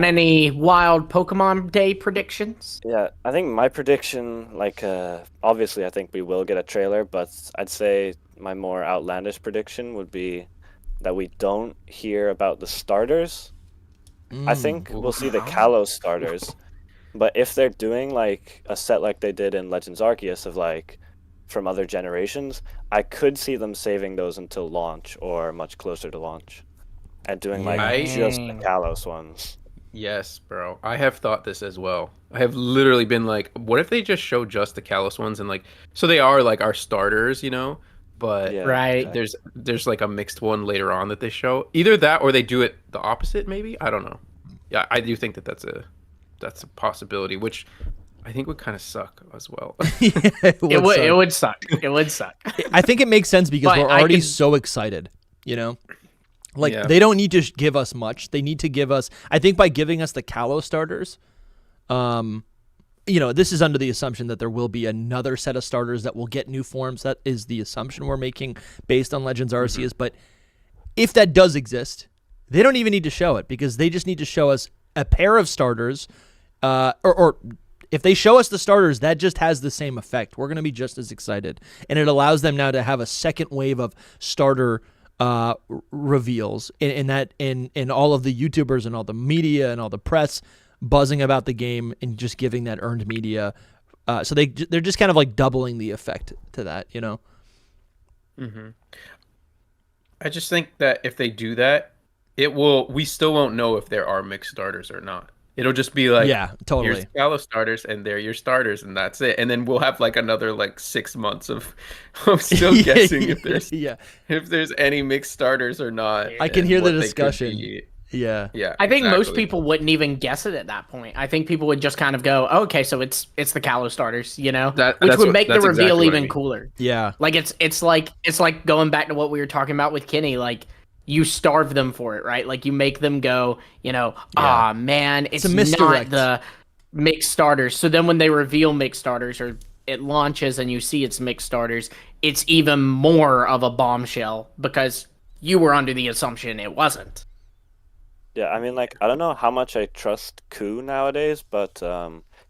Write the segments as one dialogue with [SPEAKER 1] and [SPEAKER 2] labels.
[SPEAKER 1] got any wild Pokemon Day predictions?
[SPEAKER 2] Yeah, I think my prediction, like, obviously, I think we will get a trailer, but I'd say my more outlandish prediction would be that we don't hear about the starters. I think we'll see the Kalos starters, but if they're doing like a set like they did in Legends Arceus of like from other generations, I could see them saving those until launch or much closer to launch and doing like just the Kalos ones.
[SPEAKER 3] Yes, bro. I have thought this as well. I have literally been like, what if they just show just the Kalos ones and like, so they are like our starters, you know? But
[SPEAKER 2] Yeah,
[SPEAKER 1] Right.
[SPEAKER 3] there's like a mixed one later on that they show. Either that or they do it the opposite, maybe. I don't know. Yeah, I do think that that's a possibility, which I think would kind of suck as well.
[SPEAKER 1] It would suck. It would suck.
[SPEAKER 4] I think it makes sense because
[SPEAKER 1] But
[SPEAKER 4] we're
[SPEAKER 1] I
[SPEAKER 4] already
[SPEAKER 1] can-
[SPEAKER 4] so excited, you know? Like,
[SPEAKER 3] Yeah.
[SPEAKER 4] they don't need to give us much. They need to give us, I think by giving us the Kalos starters, you know, this is under the assumption that there will be another set of starters that will get new forms. That is the assumption we're making based on Legends Arceus. But if that does exist, they don't even need to show it because they just need to show us a pair of starters, or if they show us the starters, that just has the same effect. We're going to be just as excited. And it allows them now to have a second wave of starter reveals in all of the YouTubers and all the media and all the press buzzing about the game and just giving that earned media. So they're just kind of like doubling the effect to that, you know?
[SPEAKER 3] I just think that if they do that, we still won't know if there are mixed starters or not. It'll just be like,
[SPEAKER 4] Yeah, totally.
[SPEAKER 3] here's Kalos starters and they're your starters and that's it. And then we'll have like another like 6 months of still guessing if there's any mixed starters or not.
[SPEAKER 4] I can
[SPEAKER 3] and
[SPEAKER 4] hear the
[SPEAKER 3] what they could
[SPEAKER 4] discussion.
[SPEAKER 3] be.
[SPEAKER 4] Yeah.
[SPEAKER 3] Yeah.
[SPEAKER 1] I think most
[SPEAKER 3] exactly.
[SPEAKER 1] people wouldn't even guess it at that point. I think people would just kind of go, okay, so it's the Kalos starters, you know, which would make the reveal even cooler.
[SPEAKER 4] Yeah.
[SPEAKER 1] Like it's like going back to what we were talking about with Kenny. Like you starve them for it, right? Like you make them go, you know, man, it's
[SPEAKER 4] a
[SPEAKER 1] not
[SPEAKER 4] misdirect.
[SPEAKER 1] the mixed starters. So then when they reveal mixed starters or it launches and you see it's mixed starters, it's even more of a bombshell because you were under the assumption it wasn't.
[SPEAKER 2] Yeah, I mean, like, I don't know how much I trust Ku nowadays, but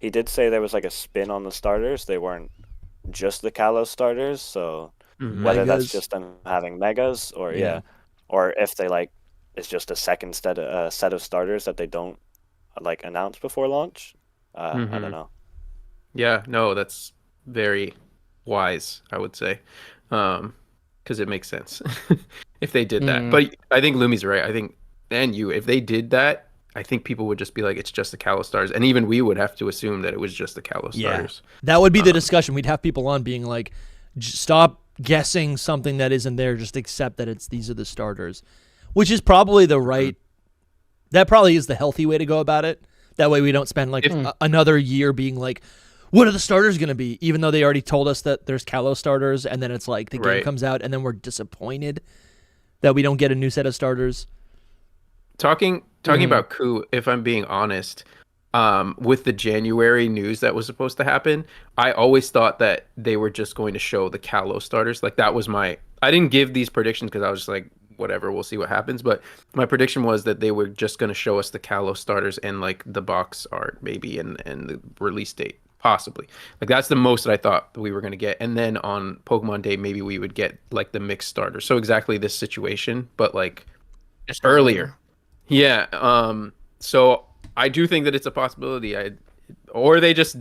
[SPEAKER 2] he did say there was like a spin on the starters. They weren't just the Kalos starters, so whether
[SPEAKER 4] Megas.
[SPEAKER 2] that's just them having megas or or if they like it's just a second set of starters that they don't like announce before launch. I don't know.
[SPEAKER 3] Yeah, no, that's very wise, I would say, because it makes sense if they did that. But I think Lumi's right. I think, if they did that, I think people would just be like, it's just the Kalos stars, and even we would have to assume that it was just the Kalos stars.
[SPEAKER 4] That would be the discussion. We'd have people on being like, stop guessing something that isn't there. Just accept that these are the starters, which is probably the right. That probably is the healthy way to go about it. That way we don't spend like another year being like, what are the starters going to be? Even though they already told us that there's Kalos starters, and then it's like the game comes out, and then we're disappointed that we don't get a new set of starters.
[SPEAKER 3] Talking about Ku, if I'm being honest, with the January news that was supposed to happen, I always thought that they were just going to show the Kalos starters. Like that was I didn't give these predictions because I was just like, whatever, we'll see what happens. But my prediction was that they were just going to show us the Kalos starters and like the box art maybe and the release date, possibly. Like that's the most that I thought that we were going to get. And then on Pokemon Day, maybe we would get like the mixed starters. So exactly this situation, but like
[SPEAKER 1] Just
[SPEAKER 3] earlier. Yeah. So I do think that it's a possibility. Or they just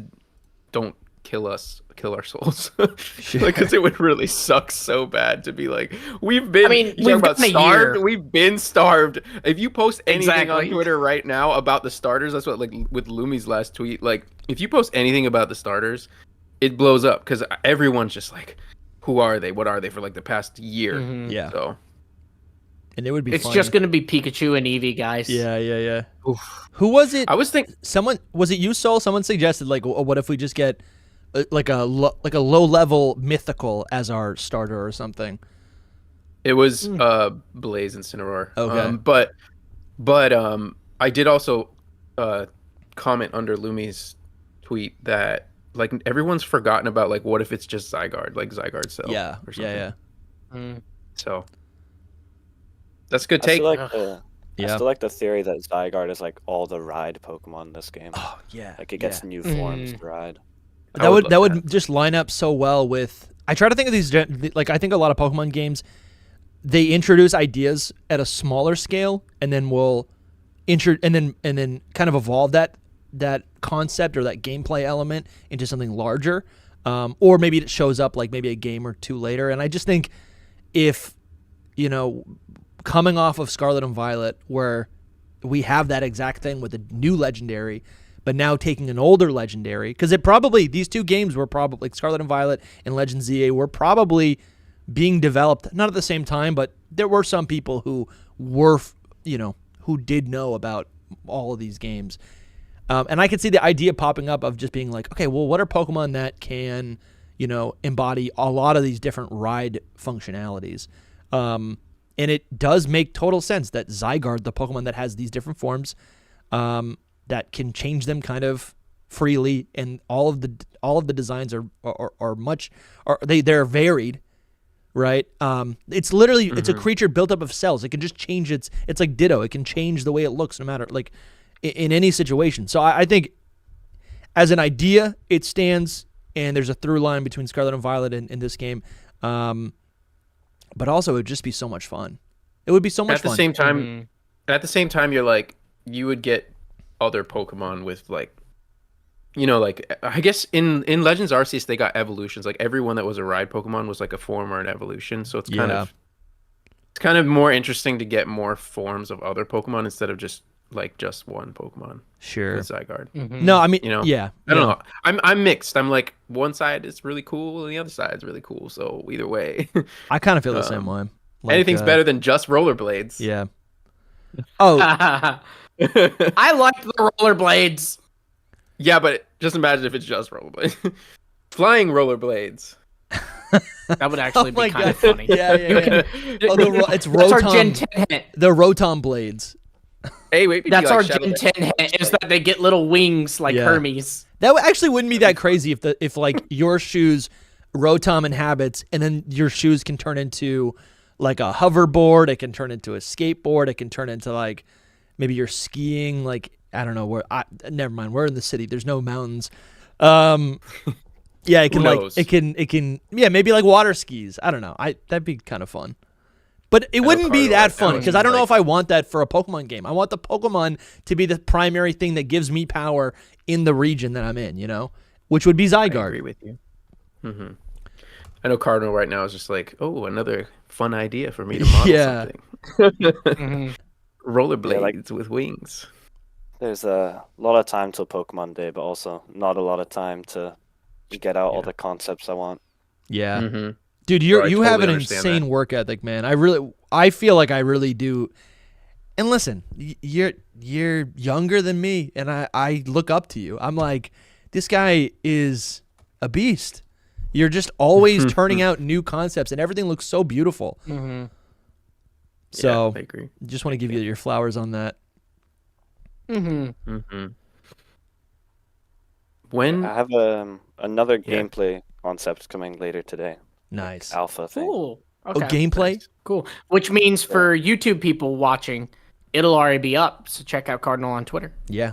[SPEAKER 3] don't kill our souls, because it would really suck so bad to be like, we've been.
[SPEAKER 1] I mean,
[SPEAKER 3] we've
[SPEAKER 1] we've
[SPEAKER 3] about
[SPEAKER 1] gotten a
[SPEAKER 3] starved.
[SPEAKER 1] year.
[SPEAKER 3] We've been starved. If you post anything
[SPEAKER 1] Exactly.
[SPEAKER 3] on Twitter right now about the starters, that's what like with Lumi's last tweet. Like, if you post anything about the starters, it blows up because everyone's just like, who are they? What are they for like the past year?
[SPEAKER 4] Yeah.
[SPEAKER 3] So.
[SPEAKER 4] And it would be
[SPEAKER 1] It's
[SPEAKER 4] funny.
[SPEAKER 1] just going to be Pikachu and Eevee, guys.
[SPEAKER 4] Yeah. Who was it?
[SPEAKER 3] I was thinking.
[SPEAKER 4] Was it you, Soul? Someone suggested like, what if we just get like a low level mythical as our starter or something?
[SPEAKER 3] It was Blaze and Cineroar.
[SPEAKER 4] Okay.
[SPEAKER 3] But I did also comment under Lumi's tweet that like everyone's forgotten about like what if it's just Zygarde, like Zygarde Cell.
[SPEAKER 4] Yeah.
[SPEAKER 3] Or something.
[SPEAKER 4] Yeah.
[SPEAKER 3] So that's a good
[SPEAKER 2] I
[SPEAKER 3] take.
[SPEAKER 2] feel like I
[SPEAKER 4] Yeah.
[SPEAKER 2] still like the theory that Zygarde is like all the ride Pokemon in this game.
[SPEAKER 4] Oh yeah.
[SPEAKER 2] Like it gets new forms to ride.
[SPEAKER 4] That would
[SPEAKER 3] love
[SPEAKER 4] just line up so well with. I try to think of these like I think a lot of Pokemon games, they introduce ideas at a smaller scale and then will and then kind of evolve that concept or that gameplay element into something larger, or maybe it shows up like maybe a game or two later. And I just think if coming off of Scarlet and Violet, where we have that exact thing with a new legendary, but now taking an older legendary, because these two games were probably like Scarlet and Violet and Legend ZA were probably being developed not at the same time, but there were some people who were who did know about all of these games. And I could see the idea popping up of just being like, okay, well, what are Pokemon that can, embody a lot of these different ride functionalities? And it does make total sense that Zygarde, the Pokemon that has these different forms, that can change them kind of freely, and all of the designs they're varied, right? It's literally it's a creature built up of cells. It can just change it's like Ditto. It can change the way it looks no matter like in any situation. So I think as an idea, it stands, and there's a through line between Scarlet and Violet in this game. But also, it would just be so much fun. It would be so much
[SPEAKER 3] At the
[SPEAKER 4] fun.
[SPEAKER 3] same time, at the same time, you're like, you would get other Pokemon with like, like I guess in Legends Arceus they got evolutions. Like everyone that was a ride Pokemon was like a form or an evolution. So it's kind of more interesting to get more forms of other Pokemon instead of just one Pokemon.
[SPEAKER 4] Sure.
[SPEAKER 3] With Zygarde.
[SPEAKER 4] No, I mean, yeah.
[SPEAKER 3] I don't know. I'm mixed. I'm like, one side is really cool and the other side is really cool. So either way,
[SPEAKER 4] I kind of feel the same way. Like,
[SPEAKER 3] anything's better than just rollerblades.
[SPEAKER 4] Yeah. Oh,
[SPEAKER 1] I like the rollerblades.
[SPEAKER 3] Yeah, but just imagine if it's just rollerblades. Flying rollerblades.
[SPEAKER 1] That would actually
[SPEAKER 4] oh my
[SPEAKER 1] be kind
[SPEAKER 4] God.
[SPEAKER 1] of funny.
[SPEAKER 4] Yeah. Oh, it's
[SPEAKER 1] That's our Gen
[SPEAKER 4] Rotom.
[SPEAKER 1] 10 hit.
[SPEAKER 4] The Rotom blades.
[SPEAKER 3] Hey, wait.
[SPEAKER 1] That's our Gen 10 hit, is that they get little wings like Hermes.
[SPEAKER 4] That actually wouldn't be that crazy if like your shoes Rotom inhabits, and then your shoes can turn into like a hoverboard. It can turn into a skateboard. It can turn into like maybe you're skiing. Like I don't know where. Never mind. We're in the city. There's no mountains. Yeah, it can it can maybe like water skis. I don't know. That'd be kind of fun. But it wouldn't be that fun because I don't know if I want that for a Pokemon game. I want the Pokemon to be the primary thing that gives me power in the region that I'm in, which would be Zygarde.
[SPEAKER 3] I agree with you. Mm-hmm. I know Cardnl right now is just like, oh, another fun idea for me to model something. Rollerblades with wings.
[SPEAKER 2] There's a lot of time till Pokemon Day, but also not a lot of time to get out all the concepts I want.
[SPEAKER 4] Yeah.
[SPEAKER 3] Mm-hmm.
[SPEAKER 4] Dude, you have an insane work ethic, man. I feel like I really do. And listen, you're younger than me, and I look up to you. I'm like, this guy is a beast. You're just always turning out new concepts, and everything looks so beautiful.
[SPEAKER 1] Mm-hmm.
[SPEAKER 4] So
[SPEAKER 3] I agree.
[SPEAKER 4] Just want to give you your flowers on that.
[SPEAKER 1] Mm-hmm.
[SPEAKER 3] Mm-hmm. When
[SPEAKER 2] I have another gameplay concept coming later today.
[SPEAKER 4] Nice.
[SPEAKER 2] Alpha thing.
[SPEAKER 1] Cool.
[SPEAKER 4] Oh,
[SPEAKER 1] Okay.
[SPEAKER 4] gameplay?
[SPEAKER 1] Cool. Which means for YouTube people watching, it'll already be up. So check out Cardnl on Twitter.
[SPEAKER 4] Yeah.